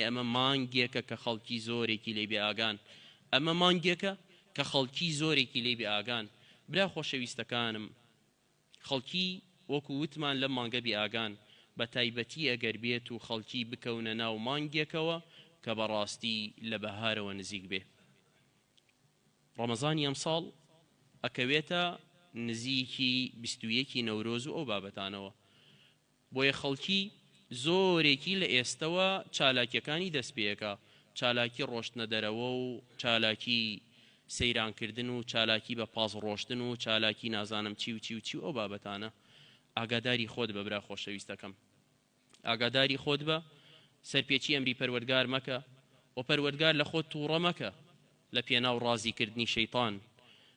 ئەمە مانگێکە کە خەڵکی زۆرێکی لێ بێ ئاگان ئەمە مانگێکە کە خەڵکی زۆرێکی لێ بێ ئاگان برا خۆشەویستەکانم خەڵکی وەکو وتمان لە مانگە بێ ئاگان بە تایبەتی ئەگەر بێت و خەڵکی بکەونە ناو مانگێکەوە کە بەڕاستی لە بەهارەوە نزیک بێ ڕەمەزانی ئەمساڵ ئەکەوێتە نزیکی 21 نەورۆز و ئەو بابەتانەوە بۆیە خەڵکی زۆرێکی لە ئێستەوە چالاکیەکانی دەست پێەکە چالاکی ڕۆشتنە دەرەوە و چالاکی سەیرانکردن و چالاکی بە پاس ڕۆشتن و چالاکی نازانم چی و چی و چی و ئەو بابەتانە ئاگاداری خۆت بە برا خۆشەویستەکەم ئاگاداری خۆت بە سەرپێچی ئەمری پەروەردگار مەکە و پەروەردگار لە خۆت تووڕە مەکە لە پێناو ڕازیکردنی شەیطان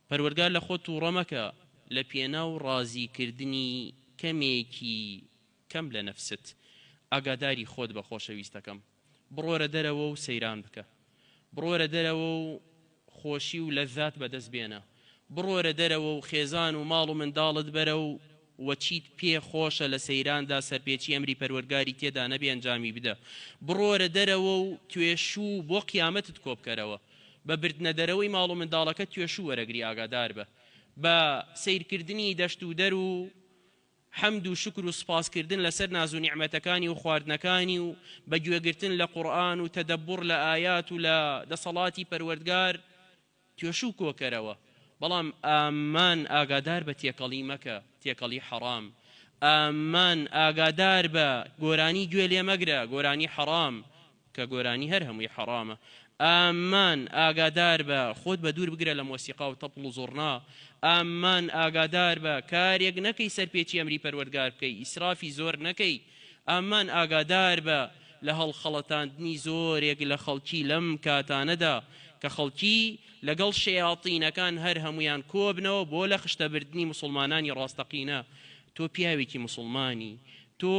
پەروەردگار لە خۆت تووڕە مەکە لە پێناو ڕازیکردنی کەمێکی کەم لە نەفست ئاگاداری خۆت بە خۆشەویستەکەم بڕۆرە دەرەوە و سەیران بکە بڕۆرە دەرەوە و خۆشی و لەذات بەدەست بێنە بڕۆرە دەرەوە و خێزان و ماڵ و منداڵت بەرە و وەچیت پێ خۆشە لە سەیراندا سەرپێچی ئەمری پەروەردگاری تێدا نەبێ ئەنجامی بدە بڕۆرە دەرەوە و توێشوو بۆ قیامەتت کۆ بکەرەوە بە بردنە دەرەوەی ماڵ و منداڵەکە توێشوو وەرەگری ئاگادار بە بە سیرکردنی دەشت و دەر و حەمد و شکر و سپاسکردن لەسەر ناز و نیعمەتەکانی و خواردنەکانی و بەگوێگرتن لە قورئان و تەدەبور لە ئایات و لە دەسەڵاتی پەروەردگار توێشوو کۆکەرەوە بەڵام ئامان ئاگادار بە تێکەڵی مەکە تێکەڵی حەرام ئامان ئاگادار بە گۆرانی گوێ لێ مەگرە گۆرانی حەرام کە گۆرانی هەر هەمووی حەرامە ئامان ئاگادار بە خۆت بە دوور بگرە لە مۆسیقا و تەپڵ و زۆڕنا ئامان ئاگادار بە کارێک نەکەی سەرپێچی ئەمری پەروەردگار بکەی ئیسرافی زۆر نەکەی ئامان ئاگادار بە لە هەڵخەڵەتاندنی زۆرێک لە خەڵکی لەم کاتانەدا کە خەڵکی لەگەڵ شەیاطینەکان هەر هەمویان کۆبنەوە بۆ لە خشتەبردنی مسلمانانی ڕاستەقینە تۆ پیاوێکی مسلمانی تۆ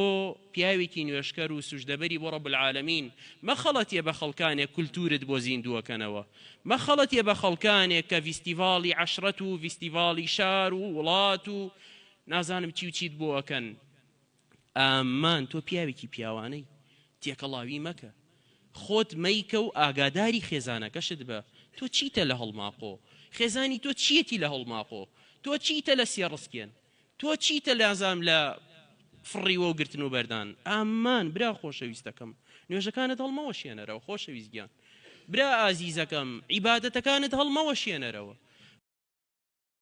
پیاوێکی نوێشکەر و سوژدەبەری بۆ ڕەب العالەمین مەخەڵەتیە بە خەڵکانێک کولتورت بۆ زیندووەکەنەوە مەخەڵەتیە بە خەڵکانێک کە ڤیستیڤاڵی عەشرەت و ڤیستیڤاڵی شار و وڵات و نازانم چی و چیت بۆ ئەکەن ئامان تۆ پیاوێکی پیاوانەی تێکەڵاوی مەکە خۆت مەیکە و ئاگاداری خێزانەکەشت بە تۆ چیتە لە هەڵماقۆ خێزانی تۆ چیەتی لە هەڵماقۆ تۆ چیتە لە سێڕسکێن تۆ چیتە لازام لە فڕیوە و گرتن و بەردان ئامان برا خۆشەویستەکەم نوێژەکانت هەڵمەوە شێنەرەوە خۆشەویست گیان برا ئازیزەکەم عیبادەتەکانت هەڵمەوە شێنەرەوە